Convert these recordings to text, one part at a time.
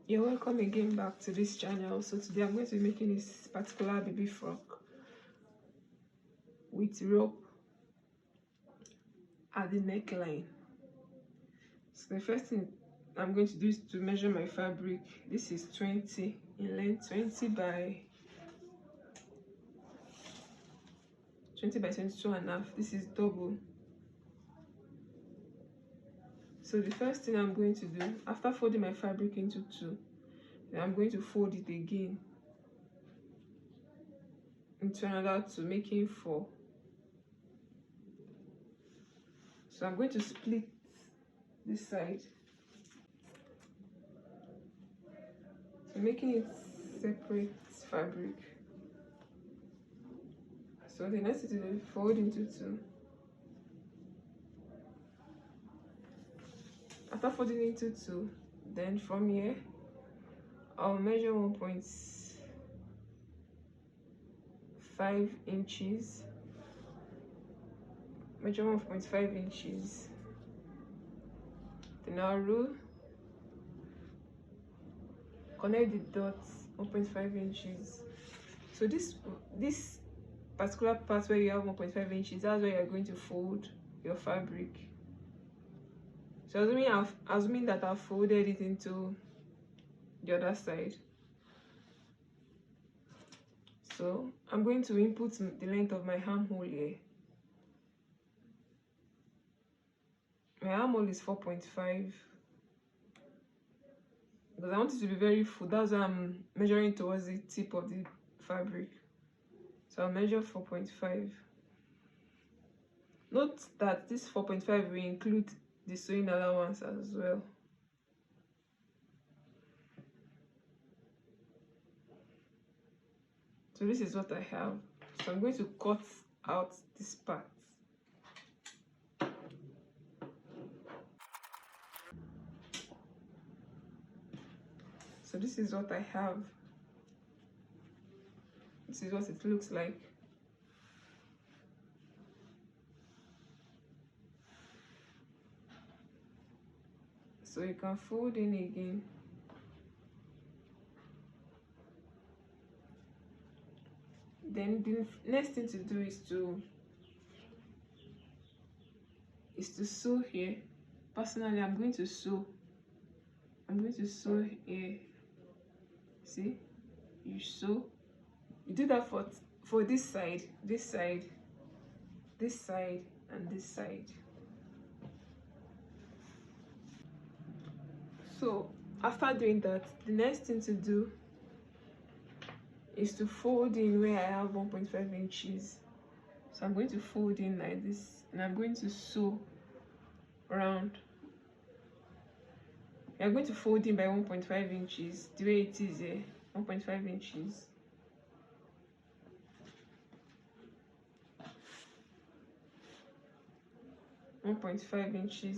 You're welcome again back to this channel. So today I'm going to be making this particular baby frock with rope at the neckline. So the first thing I'm going to do is to measure my fabric. This is 20 in length, 20 by 22.5. This is double. So the first thing I'm going to do, after folding my fabric into two, then I'm going to fold it again into another two, making 4. So I'm going to split this side, so making it separate fabric. So the next thing is fold into two. After folding into two, then from here I'll measure 1.5 inches. Measure 1.5 inches. Then I'll rule, connect the dots 1.5 inches. So this particular part where you have 1.5 inches, that's where you're going to fold your fabric. So assuming that I've folded it into the other side. So I'm going to input the length of my armhole here. My armhole is 4.5 because I want it to be very full. That's why I'm measuring towards the tip of the fabric. So I'll measure 4.5. Note that this 4.5 will include the sewing allowance as well. So this is what I have. So I'm going to cut out this part. So this is what I have. This is what it looks like. So you can fold in again. Then the next thing to do is to sew here. Personally, I'm going to sew here. See, you sew. You do that for this side, this side, this side, and this side. So after doing that, the next thing to do is to fold in where I have 1.5 inches. So I'm going to fold in like this, and I'm going to sew around. You're going to fold in by 1.5 inches, the way it is here, 1.5 inches.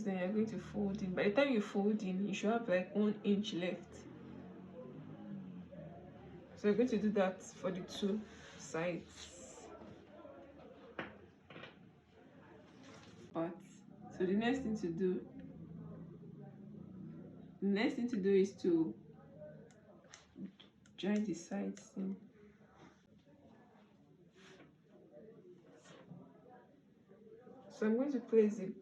Then you're going to fold in. By the time you fold in, you should have like 1 inch left. So you're going to do that for the two sides. So the next thing to do is to join the sides in. So I'm going to place the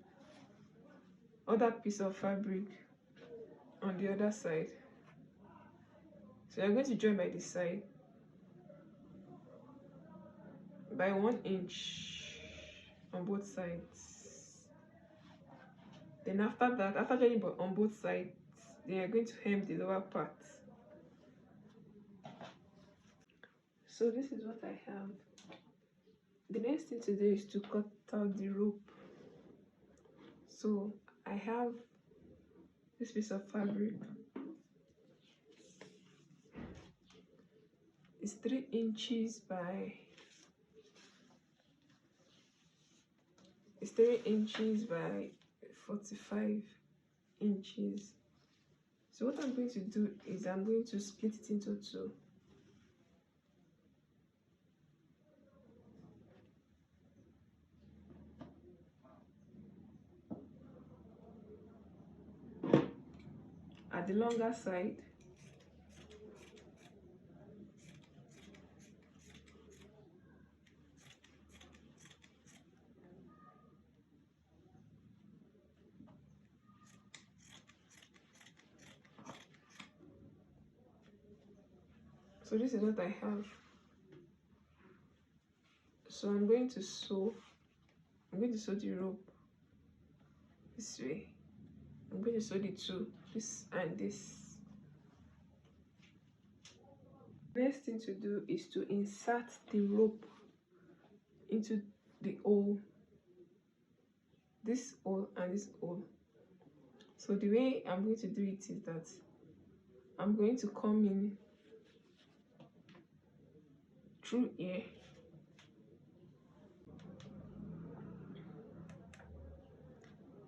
other piece of fabric on the other side. So you're going to join by the side by 1 inch on both sides. Then after that, after joining on both sides, then you're going to hem the lower part. So this is what I have. The next thing to do is to cut out the rope. So I have this piece of fabric. It's 3 inches by 45 inches. So what I'm going to do is I'm going to split it into two. At the longer side, So this is what I have. So I'm going to sew the rope this way. I'm going to sew the two, this and this. Next thing to do is to insert the rope into the hole, this hole and this hole. So the way I'm going to do it is that I'm going to come in through here.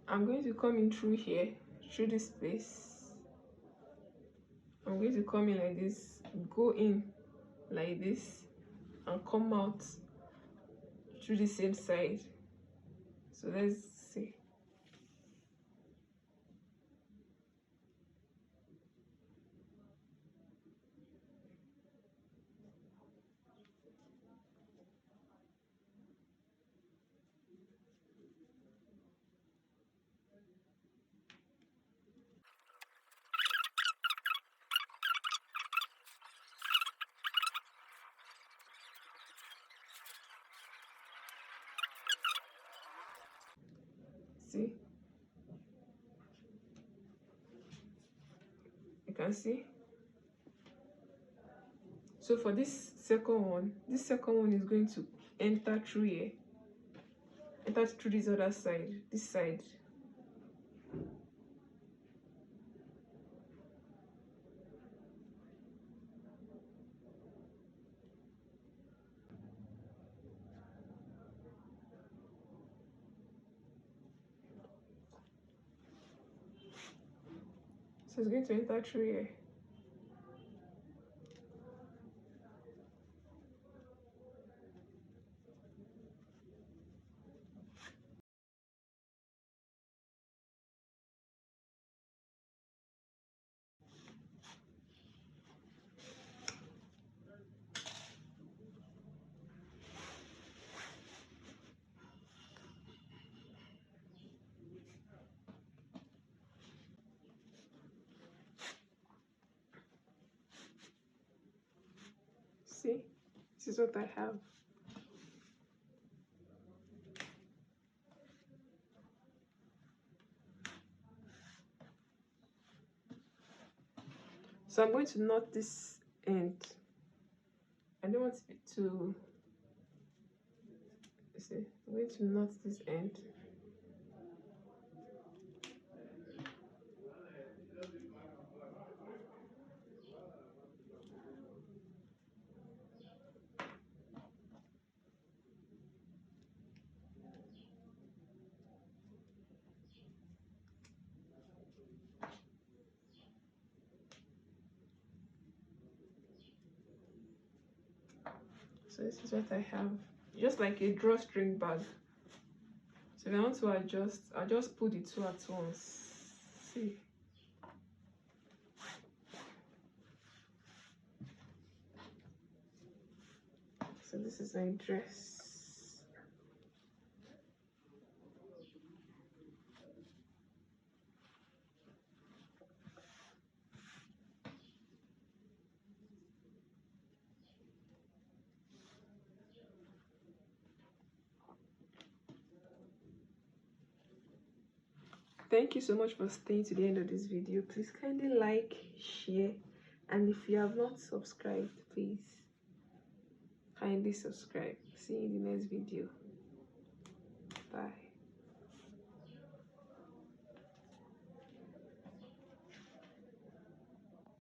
I'm going to come in through here, through this place. I'm going to come in like this, go in like this, and come out through the same side. So let's see. See, you can see. So for this second one is going to enter through here, enter through this other side, this side. So it's going to enter through here. See, this is what I have. So I'm going to knot this end. I don't want it to, see, I'm going to knot this end. So this is what I have, just like a drawstring bag. So if I want to adjust, I'll just put the two at once. See. So this is my dress. Thank you so much for staying to the end of this video. Please kindly like, share, and if you have not subscribed, please kindly subscribe. See you in the next video.